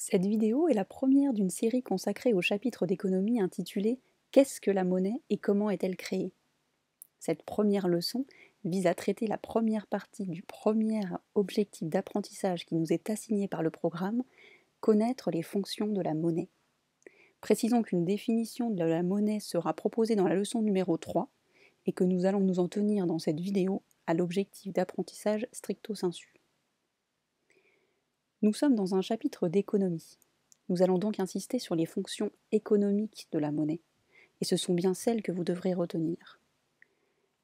Cette vidéo est la première d'une série consacrée au chapitre d'économie intitulé Qu'est-ce que la monnaie et comment est-elle créée? Cette première leçon vise à traiter la première partie du premier objectif d'apprentissage qui nous est assigné par le programme, connaître les fonctions de la monnaie. Précisons qu'une définition de la monnaie sera proposée dans la leçon numéro 3 et que nous allons nous en tenir dans cette vidéo à l'objectif d'apprentissage stricto sensu. Nous sommes dans un chapitre d'économie. Nous allons donc insister sur les fonctions économiques de la monnaie, et ce sont bien celles que vous devrez retenir.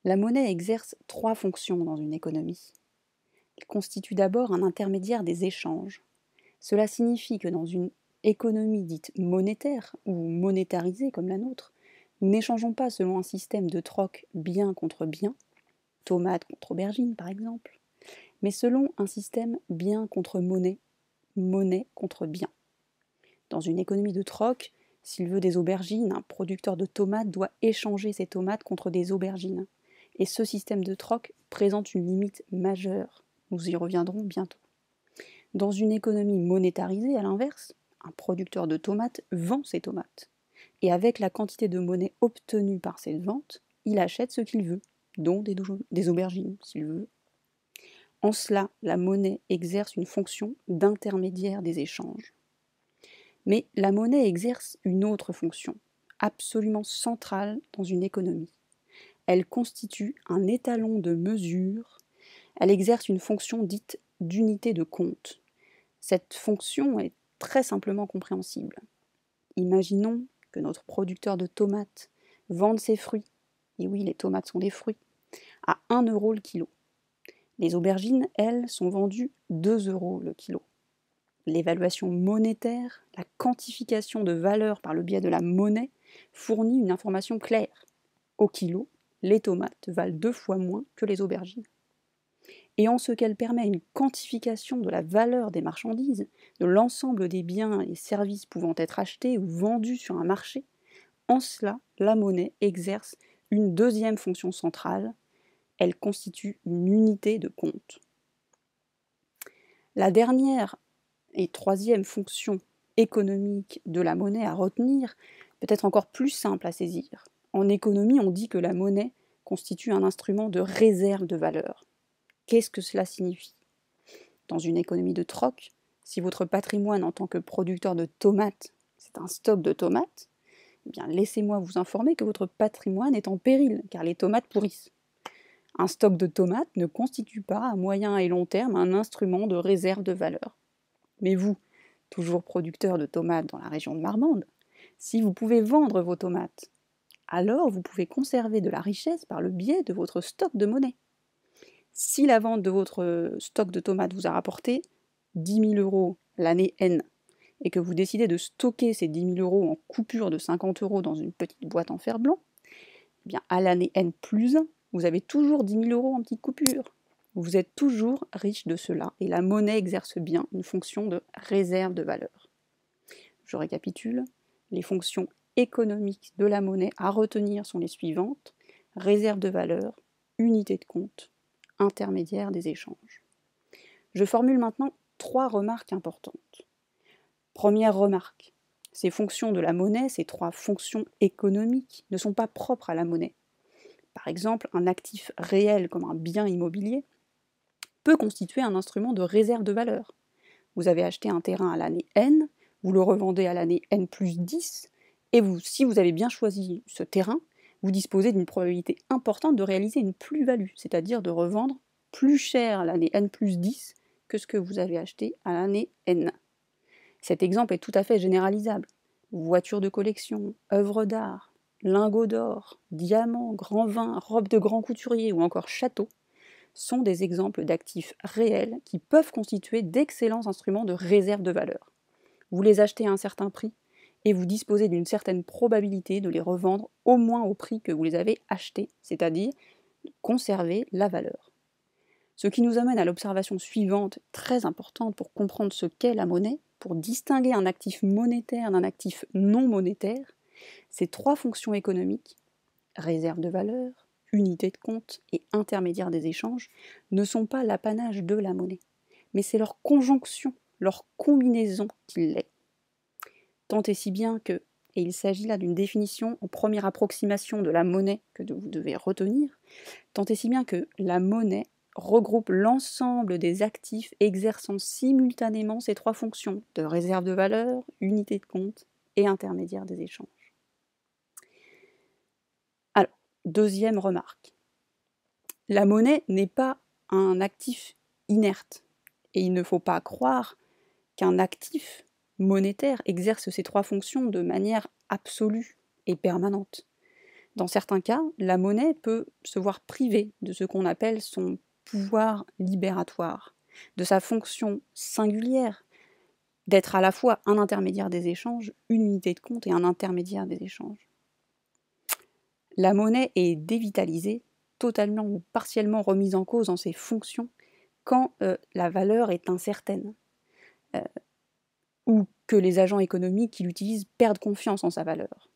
La monnaie exerce 3 fonctions dans une économie. Elle constitue d'abord un intermédiaire des échanges. Cela signifie que dans une économie dite monétaire, ou monétarisée comme la nôtre, nous n'échangeons pas selon un système de troc bien contre bien, tomate contre aubergine par exemple, mais selon un système bien contre monnaie, monnaie contre bien. Dans une économie de troc, s'il veut des aubergines, un producteur de tomates doit échanger ses tomates contre des aubergines. Et ce système de troc présente une limite majeure. Nous y reviendrons bientôt. Dans une économie monétarisée, à l'inverse, un producteur de tomates vend ses tomates. Et avec la quantité de monnaie obtenue par cette vente, il achète ce qu'il veut, dont des aubergines, s'il veut. En cela, la monnaie exerce une fonction d'intermédiaire des échanges. Mais la monnaie exerce une autre fonction, absolument centrale dans une économie. Elle constitue un étalon de mesure, elle exerce une fonction dite d'unité de compte. Cette fonction est très simplement compréhensible. Imaginons que notre producteur de tomates vende ses fruits, et oui, les tomates sont des fruits, à 1 euro le kilo. Les aubergines, elles, sont vendues 2 euros le kilo. L'évaluation monétaire, la quantification de valeur par le biais de la monnaie, fournit une information claire. Au kilo, les tomates valent 2 fois moins que les aubergines. Et en ce qu'elle permet une quantification de la valeur des marchandises, de l'ensemble des biens et services pouvant être achetés ou vendus sur un marché, en cela, la monnaie exerce une deuxième fonction centrale, elle constitue une unité de compte. La dernière et troisième fonction économique de la monnaie à retenir peut être encore plus simple à saisir. En économie, on dit que la monnaie constitue un instrument de réserve de valeur. Qu'est-ce que cela signifie? Dans une économie de troc, si votre patrimoine en tant que producteur de tomates, c'est un stock de tomates, eh bien laissez-moi vous informer que votre patrimoine est en péril, car les tomates pourrissent. Un stock de tomates ne constitue pas, à moyen et long terme, un instrument de réserve de valeur. Mais vous, toujours producteur de tomates dans la région de Marmande, si vous pouvez vendre vos tomates, alors vous pouvez conserver de la richesse par le biais de votre stock de monnaie. Si la vente de votre stock de tomates vous a rapporté 10 000 euros l'année N, et que vous décidez de stocker ces 10 000 euros en coupure de 50 euros dans une petite boîte en fer blanc, eh bien à l'année N plus 1, vous avez toujours 10 000 euros en petites coupures. Vous êtes toujours riche de cela, et la monnaie exerce bien une fonction de réserve de valeur. Je récapitule, les fonctions économiques de la monnaie à retenir sont les suivantes: réserve de valeur, unité de compte, intermédiaire des échanges. Je formule maintenant 3 remarques importantes. Première remarque, ces fonctions de la monnaie, ces 3 fonctions économiques, ne sont pas propres à la monnaie. Par exemple, un actif réel comme un bien immobilier peut constituer un instrument de réserve de valeur. Vous avez acheté un terrain à l'année N, vous le revendez à l'année N plus 10, et si vous avez bien choisi ce terrain, vous disposez d'une probabilité importante de réaliser une plus-value, c'est-à-dire de revendre plus cher à l'année N plus 10 que ce que vous avez acheté à l'année N. Cet exemple est tout à fait généralisable. Voitures de collection, œuvres d'art, lingots d'or, diamants, grands vins, robes de grands couturiers ou encore châteaux sont des exemples d'actifs réels qui peuvent constituer d'excellents instruments de réserve de valeur. Vous les achetez à un certain prix et vous disposez d'une certaine probabilité de les revendre au moins au prix que vous les avez achetés, c'est-à-dire de conserver la valeur. Ce qui nous amène à l'observation suivante, très importante pour comprendre ce qu'est la monnaie, pour distinguer un actif monétaire d'un actif non monétaire. Ces 3 fonctions économiques, réserve de valeur, unité de compte et intermédiaire des échanges, ne sont pas l'apanage de la monnaie, mais c'est leur conjonction leur combinaison qui l'est. Tant et si bien que, et il s'agit là d'une définition en première approximation de la monnaie que vous devez retenir, tant et si bien que la monnaie regroupe l'ensemble des actifs exerçant simultanément ces trois fonctions de réserve de valeur, unité de compte et intermédiaire des échanges. Alors, deuxième remarque. La monnaie n'est pas un actif inerte et il ne faut pas croire qu'un actif monétaire exerce ces trois fonctions de manière absolue et permanente. Dans certains cas, la monnaie peut se voir privée de ce qu'on appelle son pouvoir libératoire, de sa fonction singulière d'être à la fois un intermédiaire des échanges, une unité de compte et un intermédiaire des échanges. La monnaie est dévitalisée, totalement ou partiellement remise en cause dans ses fonctions quand la valeur est incertaine, ou que les agents économiques qui l'utilisent perdent confiance en sa valeur.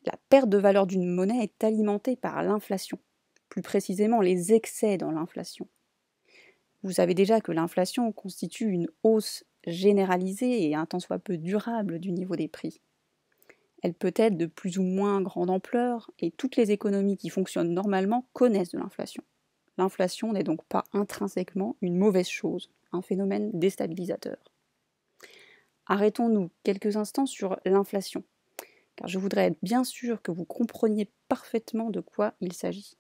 La perte de valeur d'une monnaie est alimentée par l'inflation, plus précisément les excès dans l'inflation. Vous savez déjà que l'inflation constitue une hausse généralisée et un tant soit peu durable du niveau des prix. Elle peut être de plus ou moins grande ampleur et toutes les économies qui fonctionnent normalement connaissent de l'inflation. L'inflation n'est donc pas intrinsèquement une mauvaise chose, un phénomène déstabilisateur. Arrêtons-nous quelques instants sur l'inflation, car je voudrais être bien sûr que vous compreniez parfaitement de quoi il s'agit.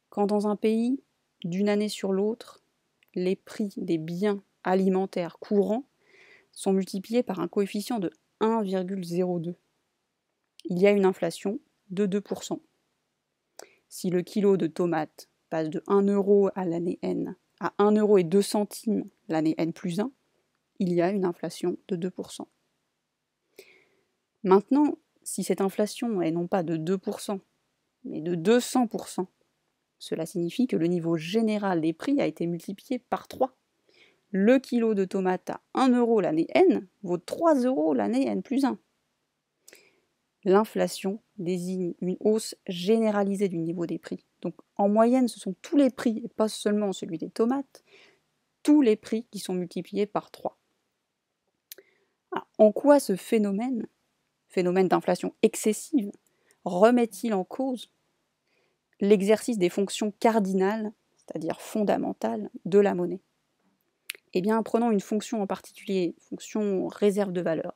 Quand dans un pays, d'une année sur l'autre, les prix des biens alimentaires courants sont multipliés par un coefficient de 1,02, il y a une inflation de 2%. Si le kilo de tomates passe de 1 euro à l'année N à 1,02 € l'année N plus 1, il y a une inflation de 2%. Maintenant, si cette inflation est non pas de 2%, mais de 200%, cela signifie que le niveau général des prix a été multiplié par 3. Le kilo de tomates à 1 euro l'année N vaut 3 € l'année N plus 1. L'inflation désigne une hausse généralisée du niveau des prix. Donc en moyenne, ce sont tous les prix, et pas seulement celui des tomates, tous les prix qui sont multipliés par 3. Alors, en quoi ce phénomène d'inflation excessive, remet-il en cause l'exercice des fonctions cardinales, c'est-à-dire fondamentales, de la monnaie? Eh bien, prenons une fonction en particulier, fonction réserve de valeur.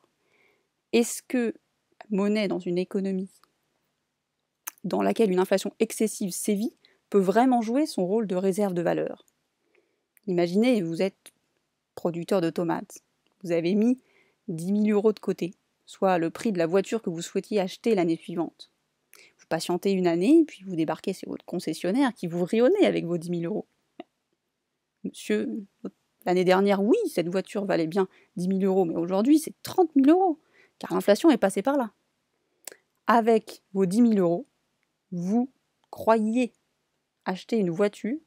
Est-ce que la monnaie dans une économie dans laquelle une inflation excessive sévit peut vraiment jouer son rôle de réserve de valeur? Imaginez, vous êtes producteur de tomates. Vous avez mis 10 000 € de côté, soit le prix de la voiture que vous souhaitiez acheter l'année suivante. Vous patientez une année, puis vous débarquez chez votre concessionnaire qui vous rionnait avec vos 10 000 €. Monsieur, l'année dernière, oui, cette voiture valait bien 10 000 €, mais aujourd'hui, c'est 30 000 €, car l'inflation est passée par là. Avec vos 10 000 €, vous croyez acheter une voiture,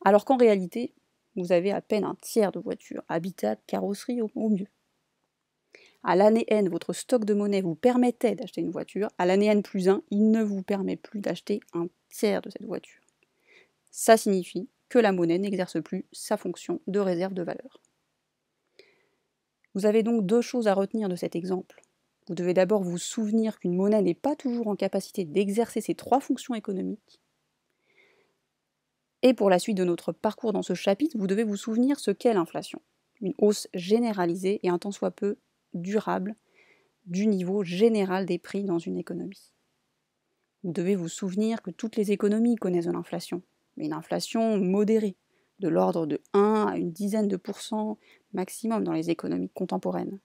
alors qu'en réalité, vous avez à peine un tiers de voiture, habitable, carrosserie au mieux. À l'année N, votre stock de monnaie vous permettait d'acheter une voiture. À l'année N plus 1, il ne vous permet plus d'acheter un tiers de cette voiture. Ça signifie que la monnaie n'exerce plus sa fonction de réserve de valeur. Vous avez donc deux choses à retenir de cet exemple. Vous devez d'abord vous souvenir qu'une monnaie n'est pas toujours en capacité d'exercer ces trois fonctions économiques. Et pour la suite de notre parcours dans ce chapitre, vous devez vous souvenir ce qu'est l'inflation. Une hausse généralisée et un tant soit peu durable du niveau général des prix dans une économie. Vous devez vous souvenir que toutes les économies connaissent de l'inflation, mais une inflation modérée, de l'ordre de 1 à une dizaine de pourcents maximum dans les économies contemporaines.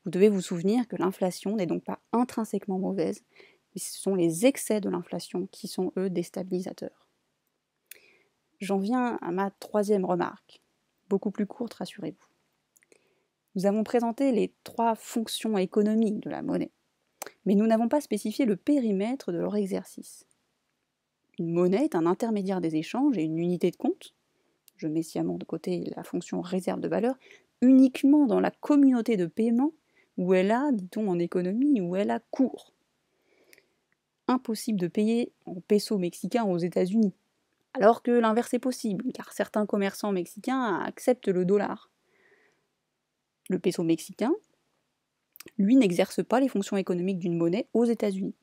Vous devez vous souvenir que l'inflation n'est donc pas intrinsèquement mauvaise, mais ce sont les excès de l'inflation qui sont, eux, déstabilisateurs. J'en viens à ma troisième remarque, beaucoup plus courte, rassurez-vous. Nous avons présenté les trois fonctions économiques de la monnaie, mais nous n'avons pas spécifié le périmètre de leur exercice. Une monnaie est un intermédiaire des échanges et une unité de compte, je mets sciemment de côté la fonction réserve de valeur, uniquement dans la communauté de paiement où elle a, dit-on en économie, où elle a cours. Impossible de payer en pesos mexicains aux États-Unis, alors que l'inverse est possible, car certains commerçants mexicains acceptent le dollar. Le peso mexicain, lui, n'exerce pas les fonctions économiques d'une monnaie aux États-Unis.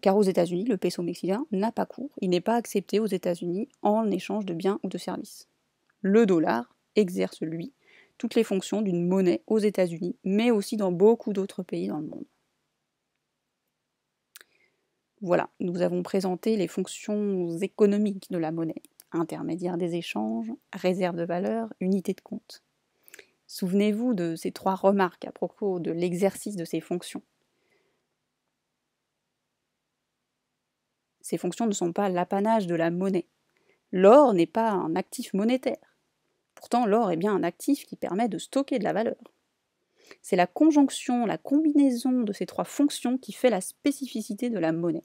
Car aux États-Unis, le peso mexicain n'a pas cours, il n'est pas accepté aux États-Unis en échange de biens ou de services. Le dollar exerce, lui, toutes les fonctions d'une monnaie aux États-Unis, mais aussi dans beaucoup d'autres pays dans le monde. Voilà, nous avons présenté les fonctions économiques de la monnaie: intermédiaire des échanges, réserve de valeur, unité de compte. Souvenez-vous de ces 3 remarques à propos de l'exercice de ces fonctions. Ces fonctions ne sont pas l'apanage de la monnaie. L'or n'est pas un actif monétaire. Pourtant, l'or est bien un actif qui permet de stocker de la valeur. C'est la conjonction, la combinaison de ces 3 fonctions qui fait la spécificité de la monnaie.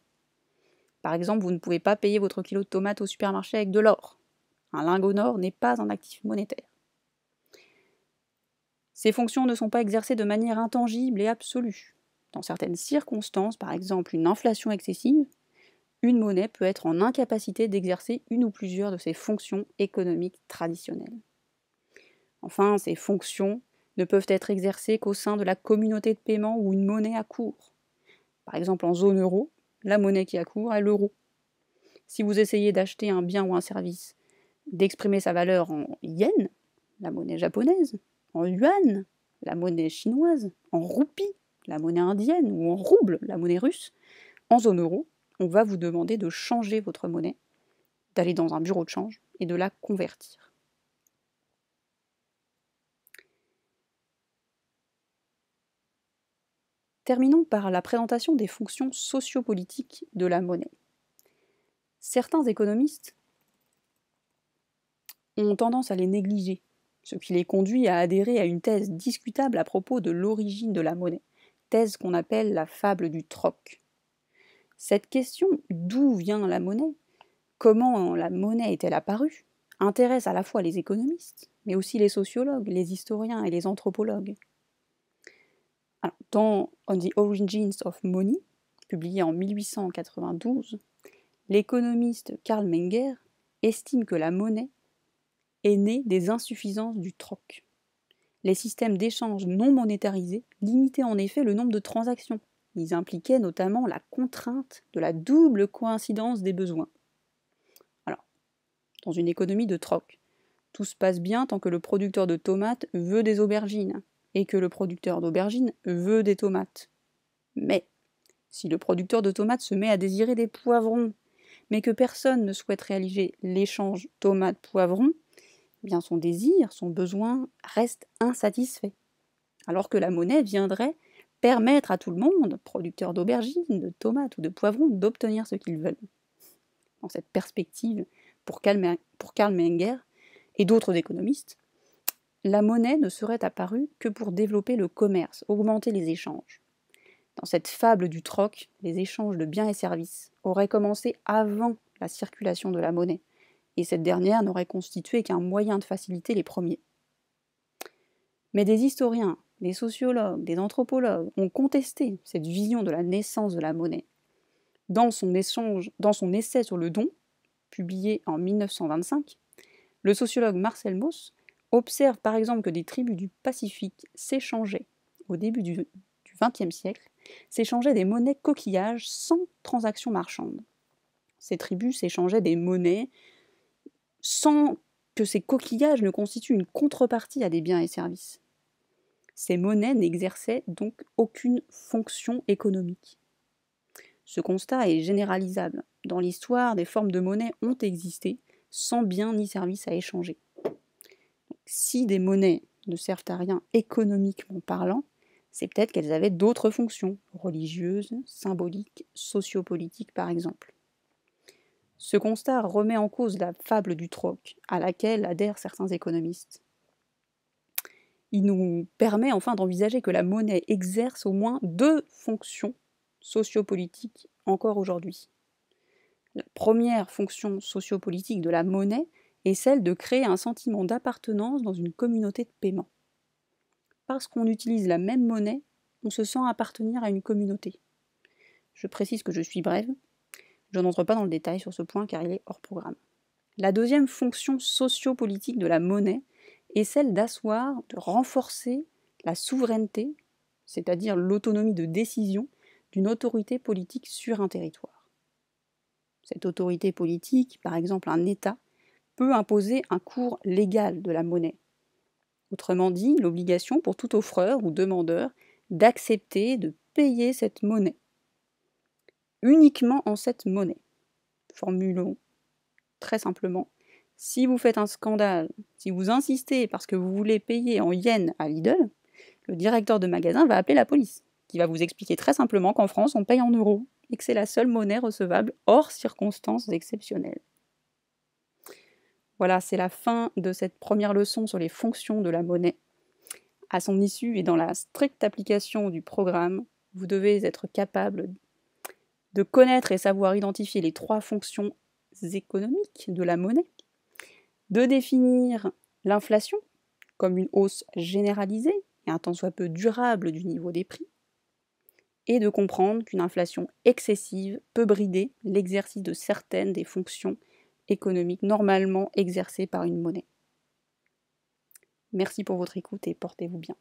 Par exemple, vous ne pouvez pas payer votre kilo de tomates au supermarché avec de l'or. Un lingot d'or n'est pas un actif monétaire. Ces fonctions ne sont pas exercées de manière intangible et absolue. Dans certaines circonstances, par exemple une inflation excessive, une monnaie peut être en incapacité d'exercer une ou plusieurs de ses fonctions économiques traditionnelles. Enfin, ces fonctions ne peuvent être exercées qu'au sein de la communauté de paiement où une monnaie a cours. Par exemple, en zone euro, la monnaie qui a cours est l'euro. Si vous essayez d'acheter un bien ou un service, d'exprimer sa valeur en yen, la monnaie japonaise, en yuan, la monnaie chinoise, en roupie, la monnaie indienne, ou en rouble, la monnaie russe, en zone euro, on va vous demander de changer votre monnaie, d'aller dans un bureau de change et de la convertir. Terminons par la présentation des fonctions sociopolitiques de la monnaie. Certains économistes ont tendance à les négliger, ce qui les conduit à adhérer à une thèse discutable à propos de l'origine de la monnaie, thèse qu'on appelle la fable du troc. Cette question « d'où vient la monnaie ? Comment la monnaie est-elle apparue ?» intéresse à la fois les économistes, mais aussi les sociologues, les historiens et les anthropologues. Alors, dans On the Origins of Money, publié en 1892, l'économiste Karl Menger estime que la monnaie est née des insuffisances du troc. Les systèmes d'échange non monétarisés limitaient en effet le nombre de transactions. Ils impliquaient notamment la contrainte de la double coïncidence des besoins. Alors, dans une économie de troc, tout se passe bien tant que le producteur de tomates veut des aubergines et que le producteur d'aubergines veut des tomates. Mais si le producteur de tomates se met à désirer des poivrons, mais que personne ne souhaite réaliser l'échange tomate-poivron, eh bien son désir, son besoin reste insatisfait. Alors que la monnaie viendrait permettre à tout le monde, producteur d'aubergines, de tomates ou de poivrons, d'obtenir ce qu'ils veulent. Dans cette perspective, pour Karl Menger et d'autres économistes, la monnaie ne serait apparue que pour développer le commerce, augmenter les échanges. Dans cette fable du troc, les échanges de biens et services auraient commencé avant la circulation de la monnaie, et cette dernière n'aurait constitué qu'un moyen de faciliter les premiers. Mais des historiens, des sociologues, des anthropologues ont contesté cette vision de la naissance de la monnaie. Dans son essai sur le don, publié en 1925, le sociologue Marcel Mauss observe par exemple que des tribus du Pacifique s'échangeaient, au début du XXe siècle, s'échangeaient des monnaies coquillages sans transaction marchande. Ces tribus s'échangeaient des monnaies sans que ces coquillages ne constituent une contrepartie à des biens et services. Ces monnaies n'exerçaient donc aucune fonction économique. Ce constat est généralisable. Dans l'histoire, des formes de monnaie ont existé sans biens ni services à échanger. Si des monnaies ne servent à rien économiquement parlant, c'est peut-être qu'elles avaient d'autres fonctions, religieuses, symboliques, sociopolitiques par exemple. Ce constat remet en cause la fable du troc, à laquelle adhèrent certains économistes. Il nous permet enfin d'envisager que la monnaie exerce au moins 2 fonctions sociopolitiques encore aujourd'hui. La première fonction sociopolitique de la monnaie est celle de créer un sentiment d'appartenance dans une communauté de paiement. Parce qu'on utilise la même monnaie, on se sent appartenir à une communauté. Je précise que je suis brève, je n'entre pas dans le détail sur ce point car il est hors programme. La deuxième fonction sociopolitique de la monnaie est celle d'asseoir, de renforcer la souveraineté, c'est-à-dire l'autonomie de décision d'une autorité politique sur un territoire. Cette autorité politique, par exemple un État, peut imposer un cours légal de la monnaie. Autrement dit, l'obligation pour tout offreur ou demandeur d'accepter de payer cette monnaie. Uniquement en cette monnaie. Formulons très simplement, si vous faites un scandale, si vous insistez parce que vous voulez payer en yens à Lidl, le directeur de magasin va appeler la police, qui va vous expliquer très simplement qu'en France, on paye en euros et que c'est la seule monnaie recevable hors circonstances exceptionnelles. Voilà, c'est la fin de cette première leçon sur les fonctions de la monnaie. À son issue et dans la stricte application du programme, vous devez être capable de connaître et savoir identifier les 3 fonctions économiques de la monnaie, de définir l'inflation comme une hausse généralisée et un tant soit peu durable du niveau des prix, et de comprendre qu'une inflation excessive peut brider l'exercice de certaines des fonctions économiques normalement exercées par une monnaie. Merci pour votre écoute et portez-vous bien.